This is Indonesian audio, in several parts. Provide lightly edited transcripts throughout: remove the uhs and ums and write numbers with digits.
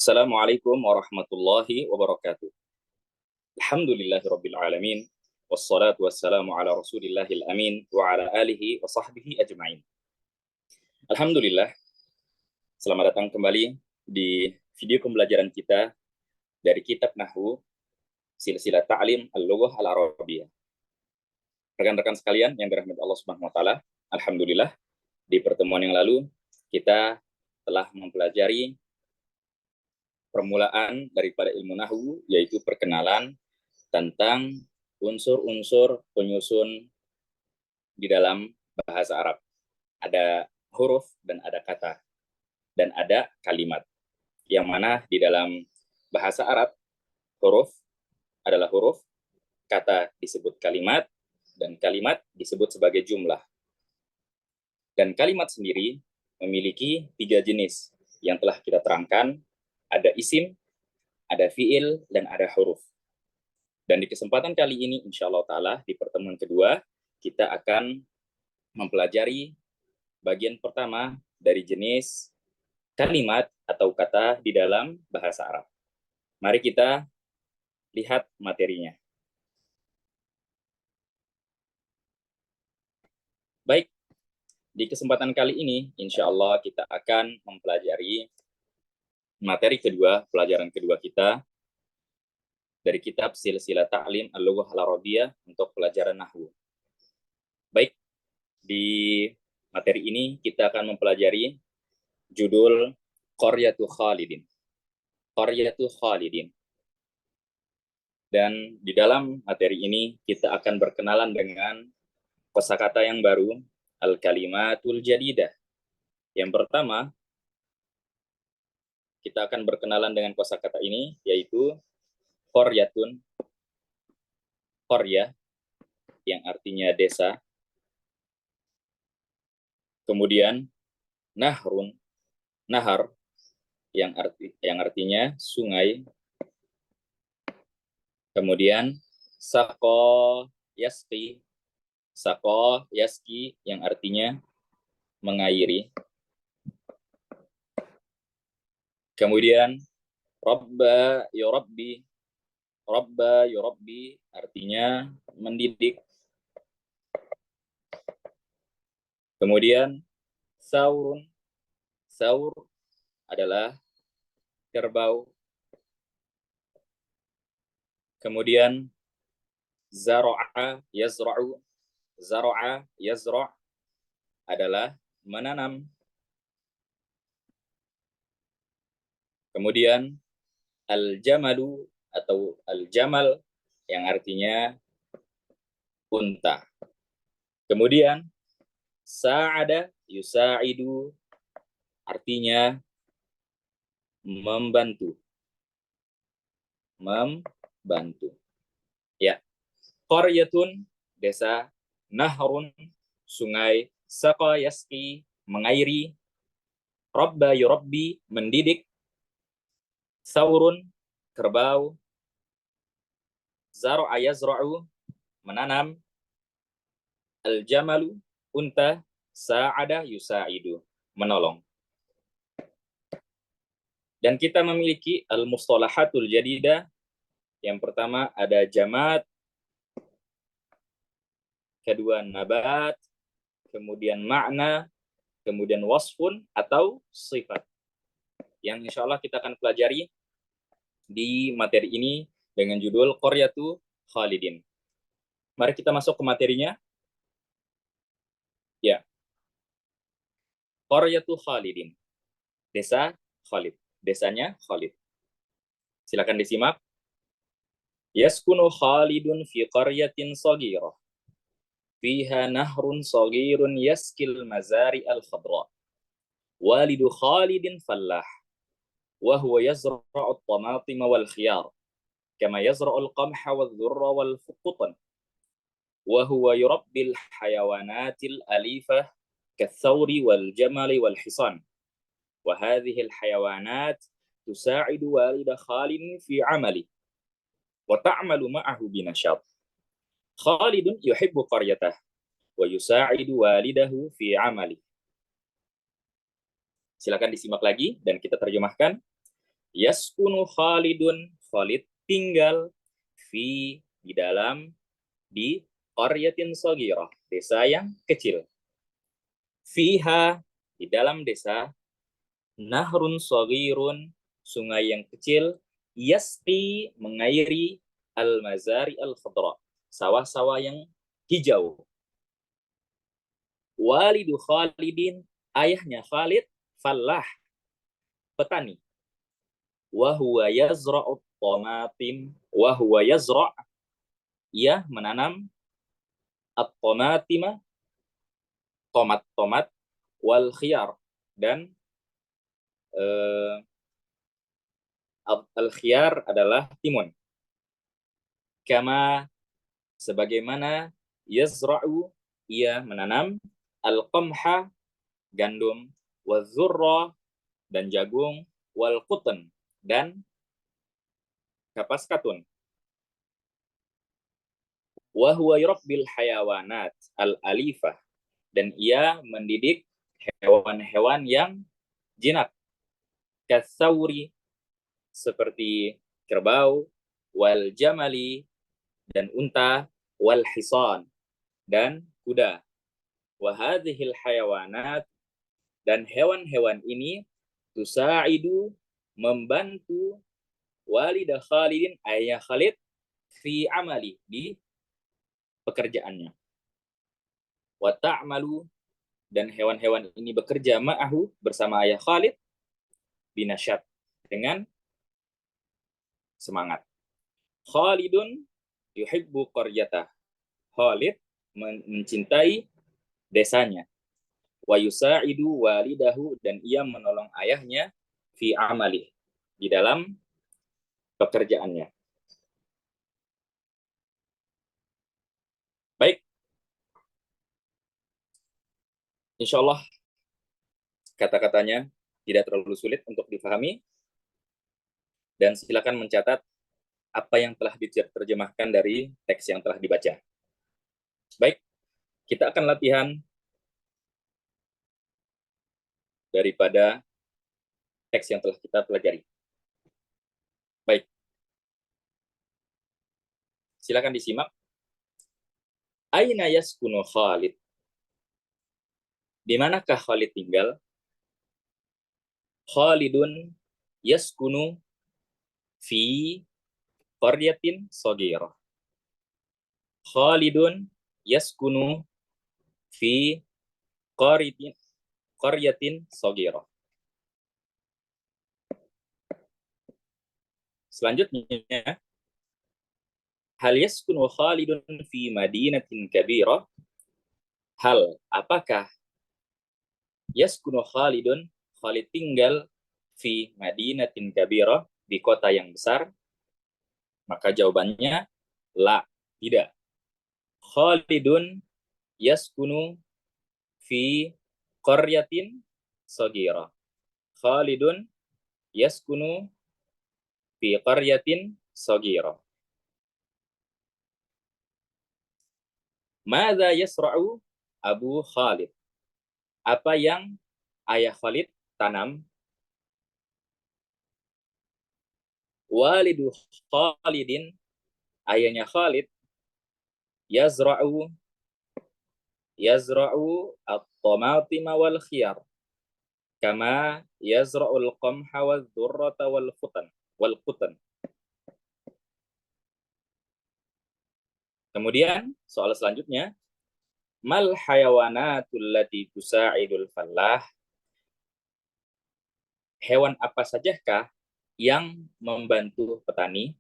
Assalamualaikum warahmatullahi wabarakatuh. Alhamdulillahirabbil alamin wassalatu wassalamu ala rasulillahil amin wa ala alihi wa sahbihi ajma'in. Alhamdulillah, selamat datang kembali di video pembelajaran kita dari kitab Nahwu Silsilah Ta'lim Al-Lughah Al-Arabiyyah. Rekan-rekan sekalian yang dirahmati Allah Subhanahu wa taala, alhamdulillah di pertemuan yang lalu kita telah mempelajari permulaan daripada ilmu nahwu, yaitu perkenalan tentang unsur-unsur penyusun di dalam bahasa Arab. Ada huruf dan ada kata, dan ada kalimat. Yang mana di dalam bahasa Arab, huruf adalah huruf, kata disebut kalimat, dan kalimat disebut sebagai jumlah. Dan kalimat sendiri memiliki 3 jenis yang telah kita terangkan. Ada isim, ada fiil, dan ada huruf. Dan di kesempatan kali ini, insya Allah ta'ala, di pertemuan kedua, kita akan mempelajari bagian pertama dari jenis kalimat atau kata di dalam bahasa Arab. Mari kita lihat materinya. Baik, di kesempatan kali ini, insya Allah kita akan mempelajari materi kedua, pelajaran kedua kita dari kitab Silsilah Ta'lim Al-Lughah Al-Arabiyyah untuk pelajaran Nahwu. Baik, di materi ini kita akan mempelajari judul Qaryatu Khalidin. Qaryatu Khalidin. Dan di dalam materi ini kita akan berkenalan dengan kosakata yang baru, Al-Kalimatul Jadidah. Yang pertama, kita akan berkenalan dengan kosakata ini, yaitu Qaryatun, Qaryah, yang artinya desa. Kemudian Nahrun, Nahar, yang artinya sungai. Kemudian Saqo Yasqi, Saqo Yasqi, yang artinya mengairi. Kemudian Rabba Yurabbi, Rabba Yurabbi artinya mendidik. Kemudian Saurun, Saur adalah kerbau. Kemudian Zara'a Yazra'u, Zara'a Yazra' adalah menanam. Kemudian Al-Jamalu atau Al-Jamal yang artinya unta. Kemudian Sa'ada Yusa'idu artinya membantu. Membantu. Ya. Qaryatun desa, Nahrun sungai, Saqa Yasqi mengairi, Rabba Yurabbi mendidik, Saurun kerbau, Zar'a Yazra'u menanam, Al-Jamalu unta, Sa'ada Yusa'idu menolong. Dan kita memiliki al-mustalahatul jadidah. Yang pertama ada jamat, kedua nabat, kemudian makna, kemudian wasfun atau sifat. Yang insya Allah kita akan pelajari di materi ini dengan judul Qaryatu Khalidin. Mari kita masuk ke materinya. Ya. Qaryatu Khalidin. Desa Khalid. Desanya Khalid. Silakan disimak. Yaskunu Khalidun fi qaryatin saghirah. Fiha nahrun saghirun yaskil mazari al-khadra. Walidu Khalidin fallah. وهو يزرع الطماطم والخيار كما يزرع القمح والذر والقطن وهو يربي الحيوانات الأليفة كالثور والجمل والحصان وهذه الحيوانات تساعد والد خالد في عمله وتعمل معه بنشاط خالد يحب قريته ويساعد والده في عمله. Silakan disimak lagi dan kita terjemahkan. Yaskunu Khalidun, Khalid tinggal di dalam, di qaryatin shaghirah, desa yang kecil. Fiha, di dalam desa, nahrun shaghirun, sungai yang kecil, yasqi, mengairi, al-mazari al-khadra, sawah-sawah yang hijau. Walidu Khalidin, ayahnya Khalid, fallah, petani. Wa huwa yazra'u tomatim, wa huwa yazra', ia menanam at-tomatima, tomat-tomat, wal khiyar, dan al-khiyar adalah timun. Kama, sebagaimana, yazra'u, ia menanam, al-qamha, gandum, wal-zurra, dan jagung, wal-qutn, dan kapas katun. Wa huwa yurabbil hayawanat al-alifah, dan ia mendidik hewan-hewan yang jinak. Katsauri, seperti kerbau, wal jamali, dan unta, wal hisan, dan kuda. Wa hadhil hayawanat, dan hewan-hewan ini, tusaidu, membantu, walidah Khalidin, ayah Khalid, fi amali, di pekerjaannya. Wa ta'malu, dan hewan-hewan ini bekerja ma'ahu, bersama ayah Khalid, binasyat, dengan semangat. Khalidun yuhibbu qaryatah, Khalid mencintai desanya. Wa yusa'idu walidahu, dan ia menolong ayahnya, fi amalih, di dalam pekerjaannya. Baik, insya Allah kata-katanya tidak terlalu sulit untuk difahami, dan silakan mencatat apa yang telah diterjemahkan dari teks yang telah dibaca. Baik, kita akan latihan daripada teks yang telah kita pelajari. Baik, silakan disimak. Aina yaskunu Khalid, di manakah Khalid tinggal? Khalidun yaskunu fi qaryatin shaghirah. Khalidun yaskunu fi qaryatin shaghirah. Selanjutnya, hal yaskunu Khalidun fi madinatin kabirah? Hal, apakah yaskunu Khalidun, Khalid tinggal fi madinatin kabirah, di kota yang besar? Maka jawabannya la, tidak. Khalidun yaskunu fi qaryatin shaghirah. Khalidun yaskunu fi qaryatin shaghirah. Madza yasra'u Abu Khalid? Apa yang ayah Khalid tanam? Walidu Khalidin, ayahnya Khalid, yazra'u at-tamatima wal khiyar, kama yazra'ul qamha wal dzurrata wal qutn. Kemudian soal selanjutnya, mal hayawanatul lati tusa'idul fallah? Hewan apa sajakah yang membantu petani?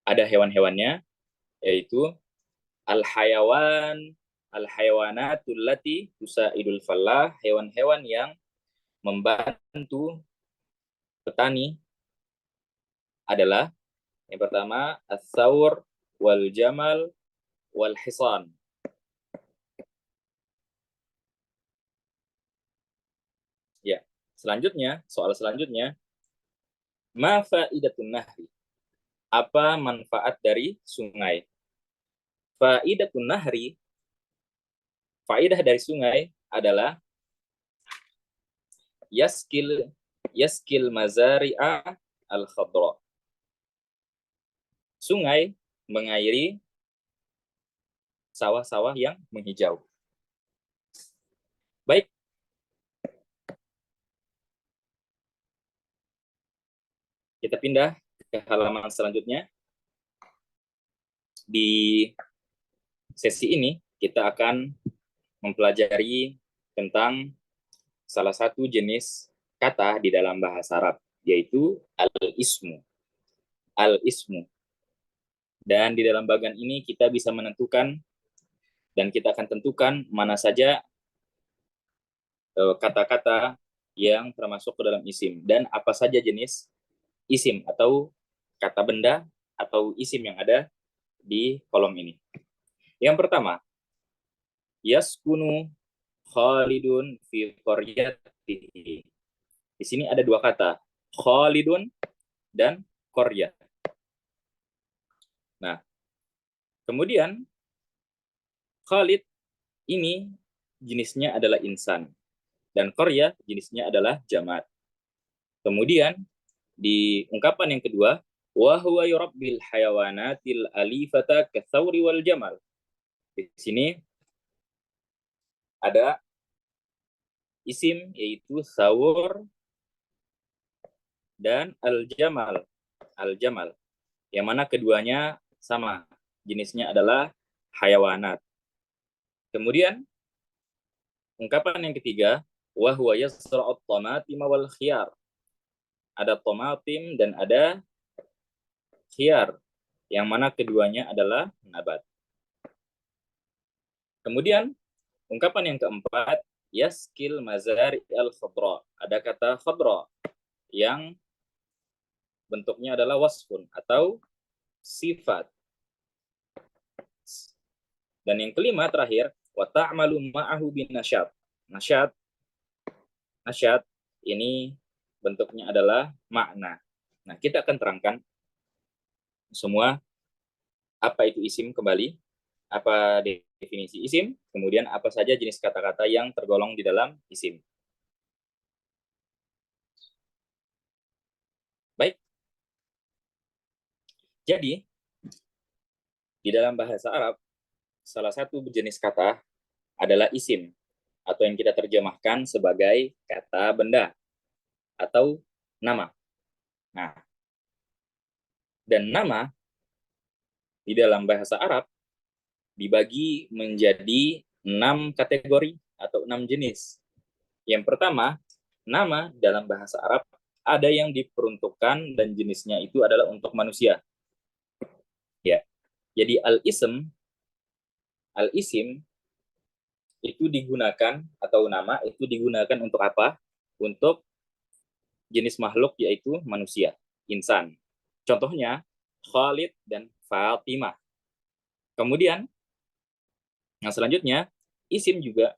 Ada hewan-hewannya, yaitu al-hayawanatul lati tusa'idul fallah, hewan-hewan yang membantu petani adalah yang pertama as-saur wal jamal wal hisan. Ya, selanjutnya, soal selanjutnya, ma faidatun nahri? Apa manfaat dari sungai? Faidatun nahri, faidah dari sungai adalah yaskil mazari'a al-khadra. Sungai mengairi sawah-sawah yang menghijau. Baik. Kita pindah ke halaman selanjutnya. Di sesi ini kita akan mempelajari tentang salah satu jenis kata di dalam bahasa Arab, yaitu al-ismu. Al-ismu. Dan di dalam bagian ini kita bisa menentukan dan kita akan tentukan mana saja kata-kata yang termasuk ke dalam isim dan apa saja jenis isim atau kata benda atau isim yang ada di kolom ini. Yang pertama, yaskunu Khalidun fi qaryatihi. Di sini ada dua kata, Khalidun dan qaryah. Nah, kemudian Khalid ini jenisnya adalah insan dan qaryah jenisnya adalah jamad. Kemudian di ungkapan yang kedua, wa huwa yurabbil hayawanatil alifata katsawri wal jamal. Di sini ada isim yaitu sawur dan al-jamal. Al-jamal. Yang mana keduanya sama. Jenisnya adalah hayawanat. Kemudian ungkapan yang ketiga, wa huwa yasra'ut tamatim wal khiyar. Ada tomatim dan ada khiyar, yang mana keduanya adalah nabat. Kemudian ungkapan yang keempat, yaskil mazari al-khadra. Ada kata khadra yang bentuknya adalah wasfun atau sifat. Dan yang kelima terakhir, wa ta'malu ma'ahu bin nasyad. Nasyad ini bentuknya adalah makna. Nah, kita akan terangkan semua apa itu isim kembali, apa definisi isim, kemudian apa saja jenis kata-kata yang tergolong di dalam isim. Baik. Jadi, di dalam bahasa Arab, salah satu jenis kata adalah isim, atau yang kita terjemahkan sebagai kata benda, atau nama. Nah, dan nama di dalam bahasa Arab dibagi menjadi 6 kategori atau 6 jenis. Yang pertama, nama dalam bahasa Arab ada yang diperuntukkan dan jenisnya itu adalah untuk manusia. Ya. Jadi al-isim itu digunakan atau nama itu digunakan untuk apa? Untuk jenis makhluk yaitu manusia, insan. Contohnya Khalid dan Fatimah. Kemudian yang selanjutnya isim juga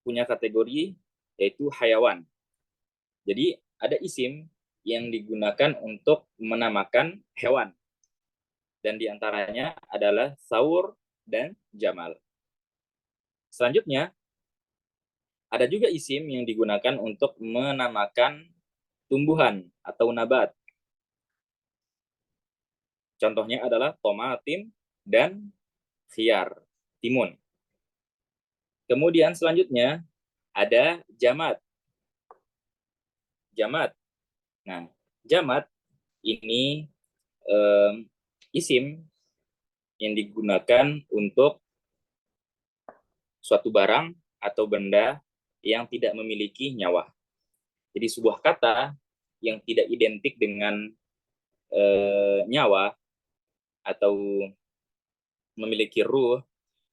punya kategori yaitu hayawan. Jadi ada isim yang digunakan untuk menamakan hewan. Dan diantaranya adalah Saur dan Jamal. Selanjutnya, ada juga isim yang digunakan untuk menamakan tumbuhan atau nabat. Contohnya adalah tomatim dan khiyar, timun. Kemudian selanjutnya ada jamad. Jamad. Nah, jamad ini isim yang digunakan untuk suatu barang atau benda yang tidak memiliki nyawa. Jadi sebuah kata yang tidak identik dengan nyawa atau memiliki ruh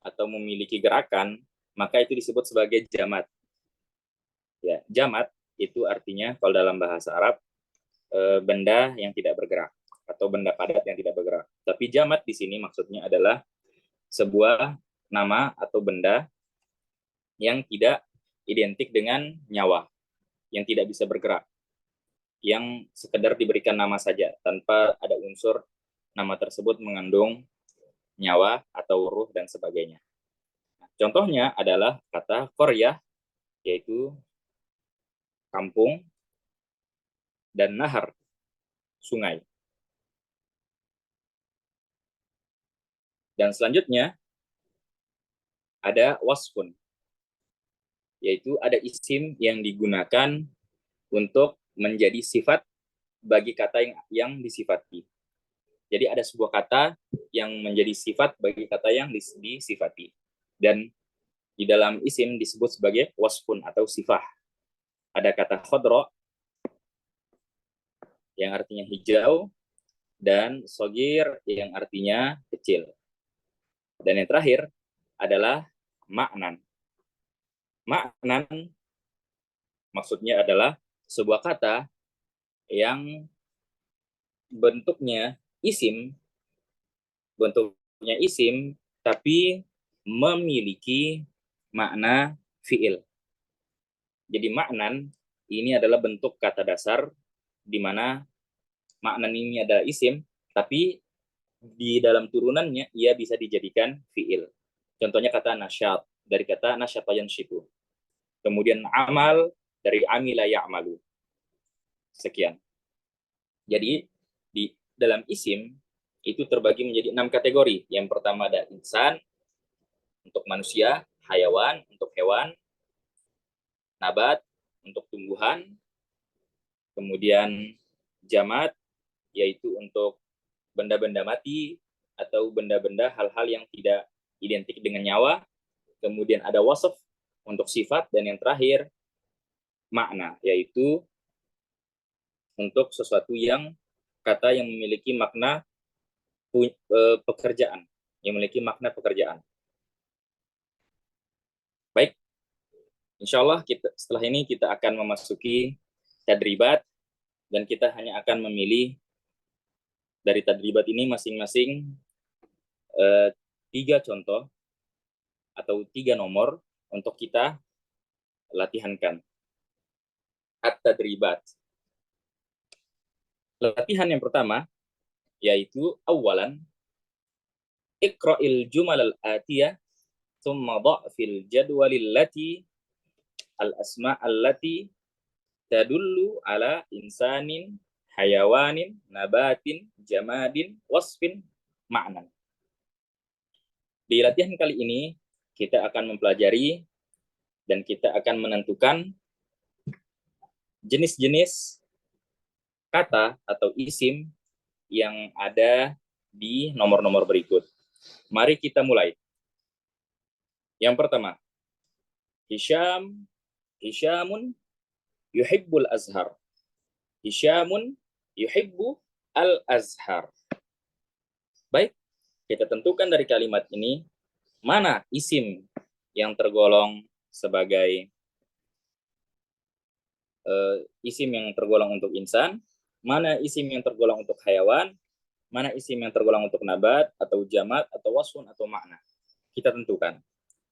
atau memiliki gerakan, maka itu disebut sebagai jamad. Ya, jamad itu artinya kalau dalam bahasa Arab benda yang tidak bergerak atau benda padat yang tidak bergerak. Tapi jamad di sini maksudnya adalah sebuah nama atau benda yang tidak identik dengan nyawa, yang tidak bisa bergerak, yang sekedar diberikan nama saja tanpa ada unsur nama tersebut mengandung nyawa atau ruh dan sebagainya. Contohnya adalah kata qaryah, yaitu kampung, dan nahar, sungai. Dan selanjutnya ada wasfun, yaitu ada isim yang digunakan untuk menjadi sifat bagi kata yang disifati. Jadi ada sebuah kata yang menjadi sifat bagi kata yang disifati. Dan di dalam isim disebut sebagai wasfun atau sifah. Ada kata khodro yang artinya hijau, dan sogir yang artinya kecil. Dan yang terakhir adalah maknan. Maknan maksudnya adalah sebuah kata yang bentuknya isim, tapi memiliki makna fiil. Jadi maknan ini adalah bentuk kata dasar di mana maknan ini adalah isim, tapi di dalam turunannya ia bisa dijadikan fiil. Contohnya kata nasyat, dari kata nasyata yansyitu. Kemudian amal dari amila ya'malu. Sekian. Jadi di dalam isim itu terbagi menjadi 6 kategori. Yang pertama ada insan untuk manusia, hayawan untuk hewan, nabat untuk tumbuhan, kemudian jamad yaitu untuk benda-benda mati atau benda-benda hal-hal yang tidak identik dengan nyawa, kemudian ada wasf untuk sifat, dan yang terakhir makna, yaitu untuk sesuatu yang kata yang memiliki makna pekerjaan, yang memiliki makna pekerjaan. Baik, insya Allah setelah ini kita akan memasuki tadribat, dan kita hanya akan memilih dari tadribat ini masing-masing 3 contoh atau 3 nomor untuk kita latihankan. At-tadribat. Latihan yang pertama yaitu awalan iqra'il jumal al-atiyah thumma dha'fil jadwalil lati al-asma' allati tadullu ala insanin, hayawanin, nabatin, jamadin, wasfin, ma'nan. Di latihan kali ini kita akan mempelajari dan kita akan menentukan jenis-jenis kata atau isim yang ada di nomor-nomor berikut. Mari kita mulai. Yang pertama, Hisyamun yuhibbul azhar. Hisyamun yuhibbu al-azhar. Baik, kita tentukan dari kalimat ini mana isim yang tergolong sebagai isim yang tergolong untuk insan, mana isim yang tergolong untuk hayawan, mana isim yang tergolong untuk nabat atau jamad atau wasfun atau makna. Kita tentukan.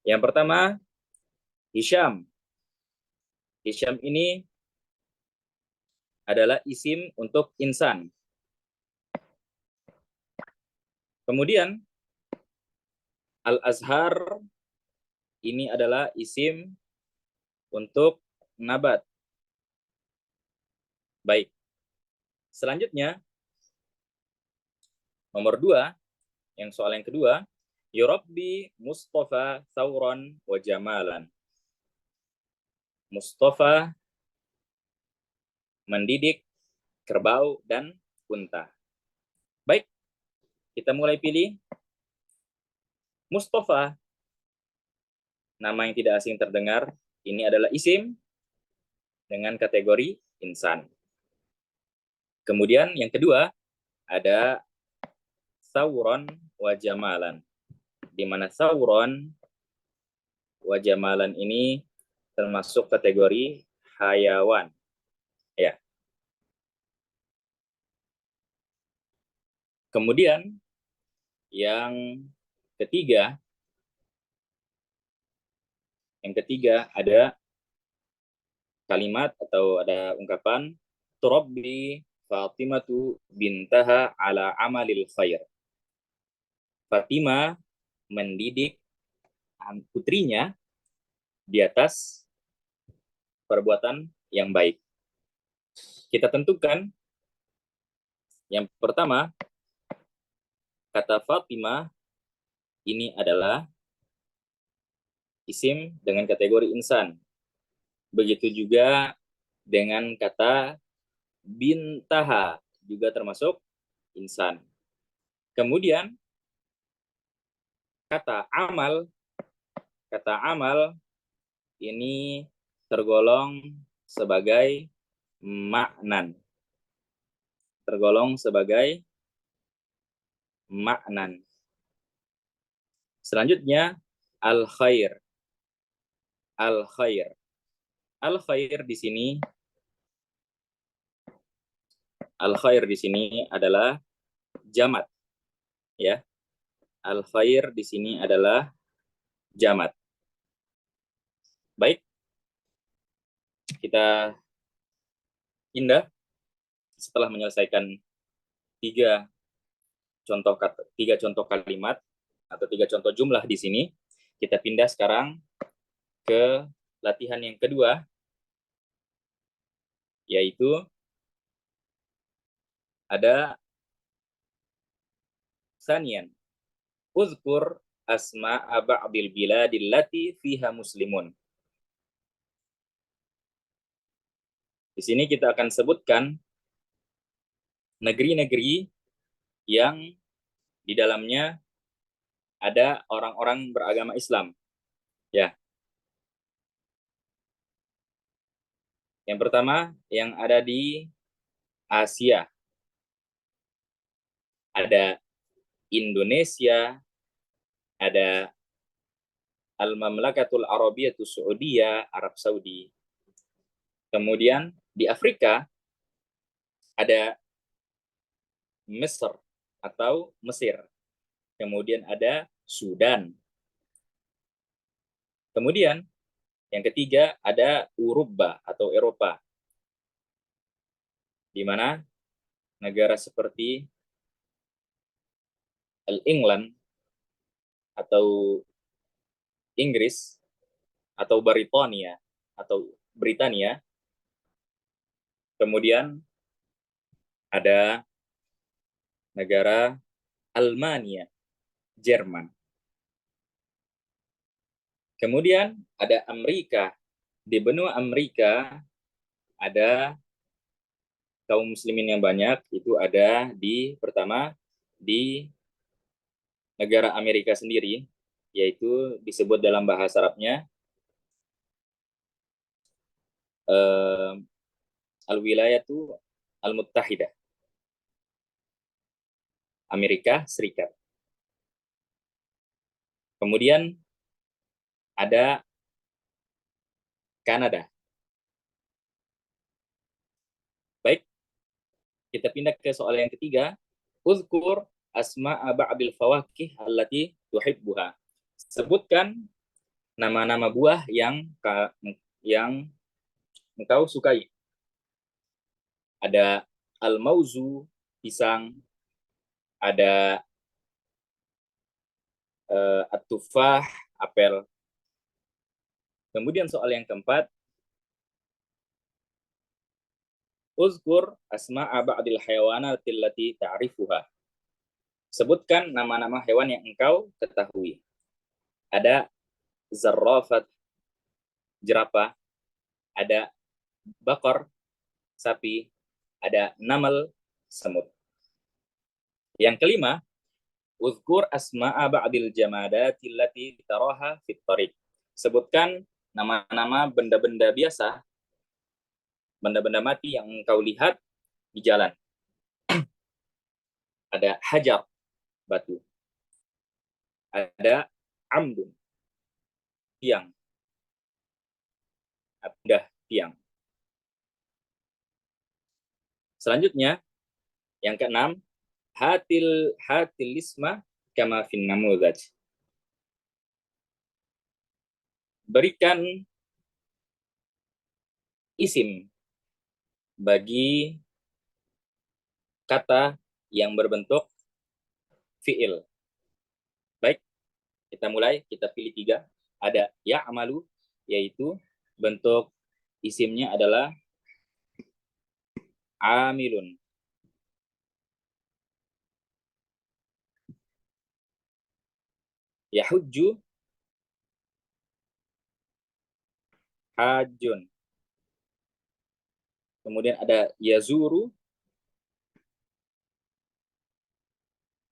Yang pertama, Hisyam. Hisyam ini adalah isim untuk insan. Kemudian Al-Azhar ini adalah isim untuk nabat. Baik. Selanjutnya, nomor 2, soal yang kedua, Yurabbi Mustafa Thawran wa Jamalan. Mustafa mendidik kerbau dan unta. Baik, kita mulai pilih. Mustafa, nama yang tidak asing terdengar, ini adalah isim dengan kategori insan. Kemudian yang kedua ada Thawran wa Jamalan, di mana Thawran wa Jamalan ini termasuk kategori hayawan. Ya. Kemudian yang ketiga ada kalimat atau ada ungkapan turabbi Fatimatu bintaha ala amalil khair. Fatimah mendidik putrinya di atas perbuatan yang baik. Kita tentukan yang pertama, kata Fatimah ini adalah isim dengan kategori insan. Begitu juga dengan kata bintaha, juga termasuk insan. Kemudian kata amal ini tergolong sebagai maknan. Tergolong sebagai maknan. Selanjutnya al-khair. Al-khair. Al-khair di sini adalah jamat, ya. Al-khair di sini adalah jamat. Baik, kita pindah setelah menyelesaikan tiga contoh kalimat atau tiga contoh jumlah di sini. Kita pindah sekarang ke latihan yang kedua, yaitu ada sanian. Uzkur asma'a ba'dil biladil lati fiha muslimun. Di sini kita akan sebutkan negeri-negeri yang di dalamnya ada orang-orang beragama Islam. Ya. Yang pertama yang ada di Asia. Ada Indonesia, ada Al-Mamlakatul Arabiyatus Saudiyah, Arab Saudi. Kemudian di Afrika ada Mesir atau Mesir. Kemudian ada Sudan. Kemudian yang ketiga ada Eropa atau Eropa, di mana negara seperti England atau Inggris atau Britania. Kemudian ada negara Almania, Jerman. Kemudian ada Amerika. Di benua Amerika ada kaum muslimin yang banyak. Itu ada pertama di negara Amerika sendiri, yaitu disebut dalam bahasa Arabnya Al-Wilayatu Al-Muttahidah, Amerika Serikat. Kemudian ada Kanada. Baik, kita pindah ke soal yang ketiga. Uzkur asma'a ba'dil fawakih allati tuhibbuha. Sebutkan nama-nama buah yang engkau sukai. Ada al-mauzu, pisang, ada at-tufah, apel. Kemudian soal yang keempat, uzkur asma'a ba'dil hayawanatil lati ta'rifuha. Sebutkan nama-nama hewan yang engkau ketahui. Ada zarrafat, jerapah, ada bakar, sapi, ada namal, semut. Yang kelima, uzkur asma'a ba'dil jamadatil lati taraha fit tariq. Sebutkan nama-nama benda-benda biasa, benda-benda mati yang engkau lihat di jalan. Ada hajar, batu. Ada amdun, tiang. Ada tiang. Selanjutnya, yang keenam, hatil isma kama fin namudaj. Berikan isim bagi kata yang berbentuk fi'il. Baik, kita Kita mulai, kita pilih 3. Ada ya'malu, yaitu bentuk isimnya adalah amilun. Yahujju, hajun. Kemudian ada yazuru,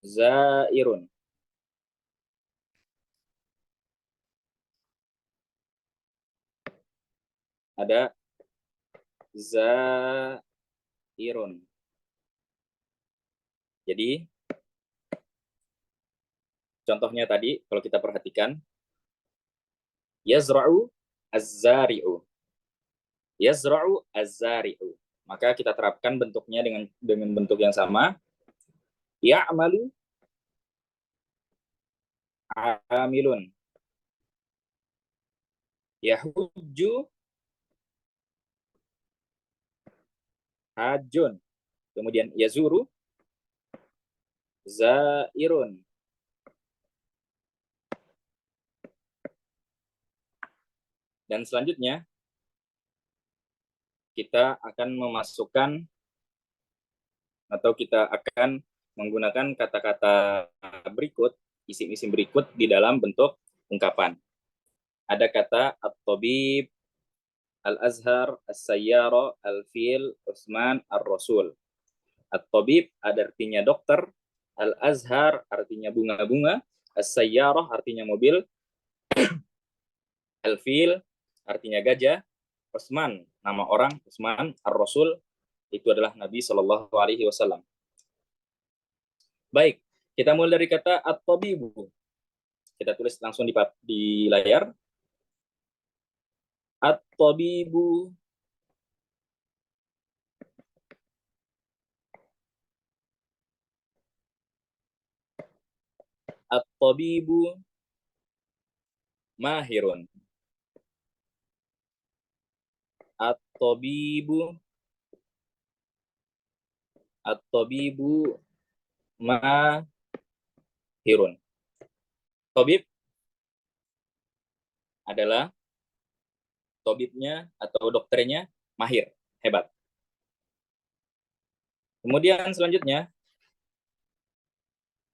zairun. Ada zairun. Jadi contohnya tadi kalau kita perhatikan, yazra'u az-zari'u. Yazra'u az-zari'u. Maka kita terapkan bentuknya dengan bentuk yang sama. Ya'malu amilun. Yahujju hajun. Kemudian yazuru zairun. Dan selanjutnya kita akan memasukkan atau kita akan menggunakan kata-kata berikut, isim-isim berikut di dalam bentuk ungkapan. Ada kata at-tabib, al-azhar, as-sayyara, al-fil, Utsman, ar-rasul. At-tabib ada artinya dokter, al-azhar artinya bunga-bunga, as-sayyarah artinya mobil, al-fil artinya gajah, Utsman nama orang, Utsman, ar-rasul itu adalah Nabi Shallallahu Alaihi Wasallam. Baik, kita mulai dari kata at-tabibu. Kita tulis langsung di layar. At-tabibu. At-tabibu mahirun. At-tabibu mahirun. Tabib adalah tabibnya atau dokternya mahir, hebat. Kemudian selanjutnya,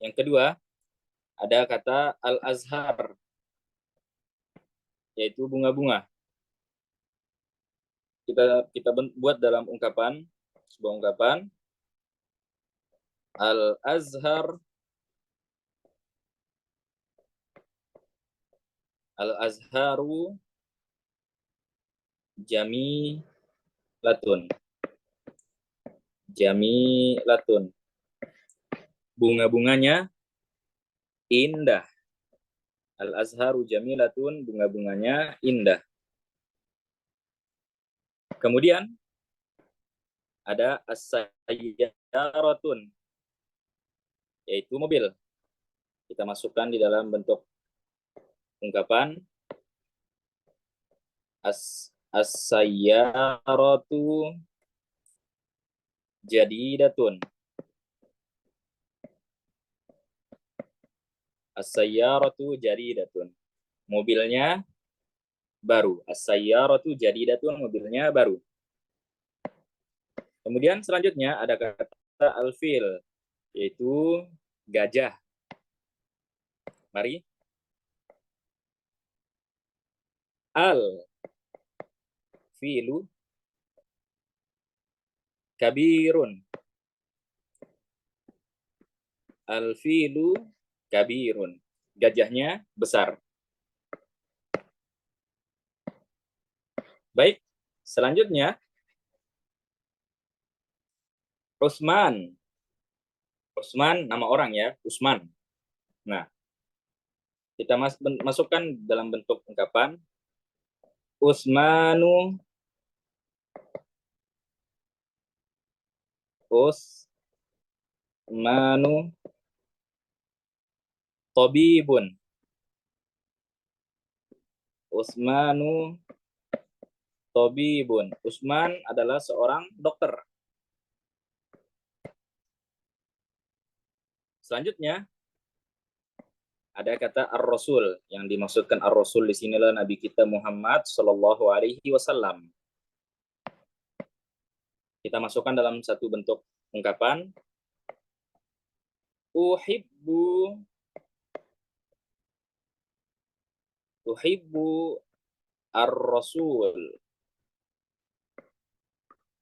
yang kedua, ada kata al-azhar, yaitu bunga-bunga. Kita buat dalam ungkapan, sebuah ungkapan, al-azharu jamilatun. Jamilatun. Bunga-bunganya indah. Al-azharu jamilatun, bunga-bunganya indah. Kemudian ada as-sayyaratun, yaitu mobil. Kita masukkan di dalam bentuk ungkapan as-sayyaratu jadidatun. As-sayyaratu jadidatun. Mobilnya baru. As-sayyaratu jadidatun, mobilnya baru. Kemudian selanjutnya ada kata al-fil, yaitu gajah. Mari. Al-filu kabirun. Al-filu kabirun. Gajahnya besar. Baik, selanjutnya Utsman. Utsman nama orang ya, Utsman. Nah, kita masukkan dalam bentuk ungkapan Utsmanu tabibun. Utsmanu tabibun. Utsman adalah seorang dokter. Selanjutnya ada kata ar-rasul. Yang dimaksudkan ar-rasul di sinilah Nabi kita Muhammad sallallahu alaihi wasallam. Kita masukkan dalam satu bentuk ungkapan. Uhibbu ar-rasul.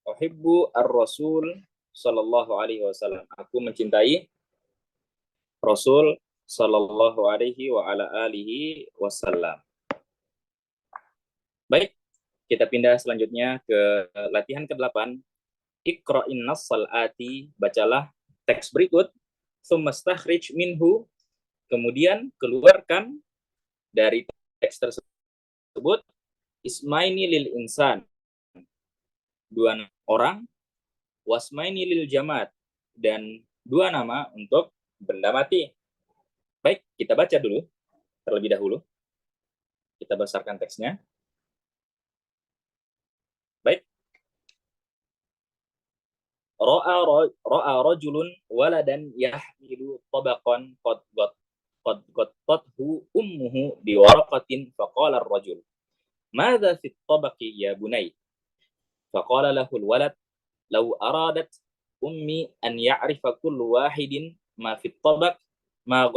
Uhibbu ar-rasul sallallahu alaihi wasallam. Aku mencintai Rasul sallallahu alaihi wa ala alihi wasallam. Baik, kita pindah selanjutnya ke latihan ke-8. Iqra'in nassal ati, bacalah teks berikut, tsumma stakhrij minhu, kemudian keluarkan dari teks tersebut ismaini lil insan, dua orang, wasmaini lil jamad, dan dua nama untuk benda mati. Baik, kita baca dulu terlebih dahulu. Kita besarkan teksnya. Baik. Ra'a rajulun waladan yahmilu tabaqan qad qattatuhu ummuhu biwaraqatin faqala ar-rajul madza fi at-tabaqi ya bunay faqala lahu al-walad law aradat ummi an ya'rifa kullu wahidin ma fi at-tabaq ma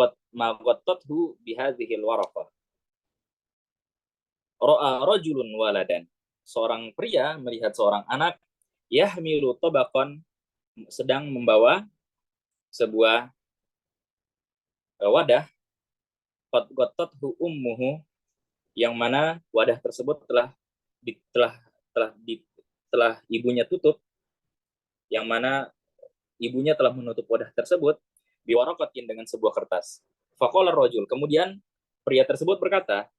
ghattathu bihadhihi al-waraqah. Ra'a rajulun waladan, seorang pria melihat seorang anak yahmilu tabaqan, sedang membawa sebuah wadah, qad ghattathu ummuhu, yang mana wadah tersebut telah ibunya tutup, yang mana ibunya telah menutup wadah tersebut biwaraqatin, dengan sebuah kertas. Faqala rajul, kemudian pria tersebut berkata,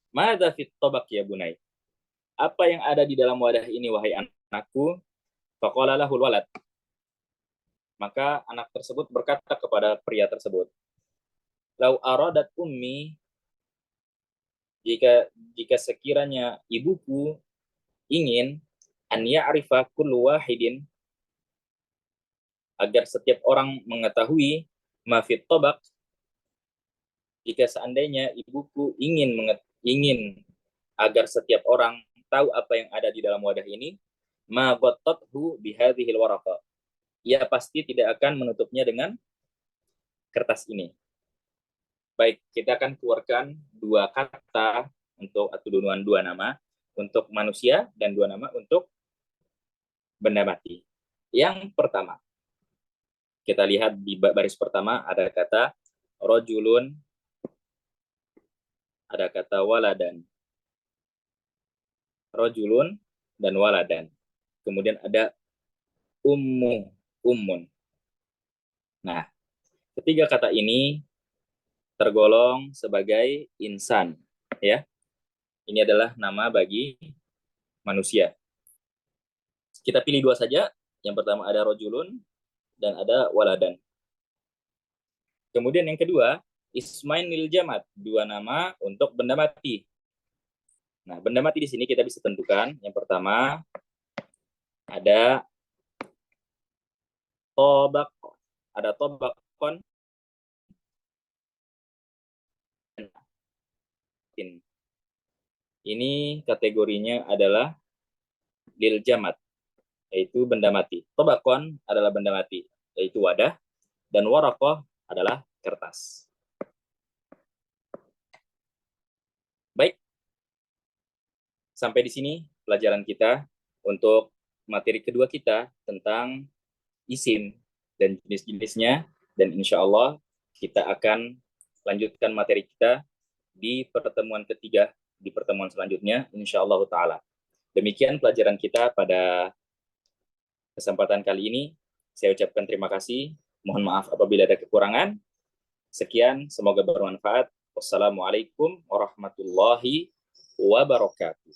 madza fit tabaq ya bunai, apa yang ada di dalam wadah ini wahai anakku? Faqala lahul walad, maka anak tersebut berkata kepada pria tersebut, lau aradat ummi, jika sekiranya ibuku ingin, an ya'rifa kullu wahidin, agar setiap orang mengetahui, ma fit tabaq, jika seandainya ibuku ingin agar setiap orang tahu apa yang ada di dalam wadah ini, ma ghattathu bihadhil waraqah, ia pasti tidak akan menutupnya dengan kertas ini. Baik, kita akan keluarkan dua kata untuk, atau dua nama untuk manusia dan dua nama untuk benda mati. Yang pertama, kita lihat di baris pertama ada kata rojulun, ada kata waladan. Rojulun dan waladan. Kemudian ada ummun. Nah, ketiga kata ini tergolong sebagai insan, ya. Ini adalah nama bagi manusia. Kita pilih dua saja. Yang pertama ada rojulun dan ada waladan. Kemudian yang kedua, ismain lil jamad, dua nama untuk benda mati. Nah, benda mati di sini kita bisa tentukan. Yang pertama ada tobak, ada tobakon. Ini kategorinya adalah lil jamad, yaitu benda mati. Tobakon adalah benda mati, yaitu wadah, dan waraqah adalah kertas. Baik, sampai di sini pelajaran kita untuk materi kedua kita tentang isim dan jenis-jenisnya, dan insya Allah kita akan lanjutkan materi kita di pertemuan ketiga, di pertemuan selanjutnya, insya Allah ta'ala. Demikian pelajaran kita pada kesempatan kali ini. Saya ucapkan terima kasih. Mohon maaf apabila ada kekurangan. Sekian, semoga bermanfaat. Wassalamualaikum warahmatullahi wabarakatuh.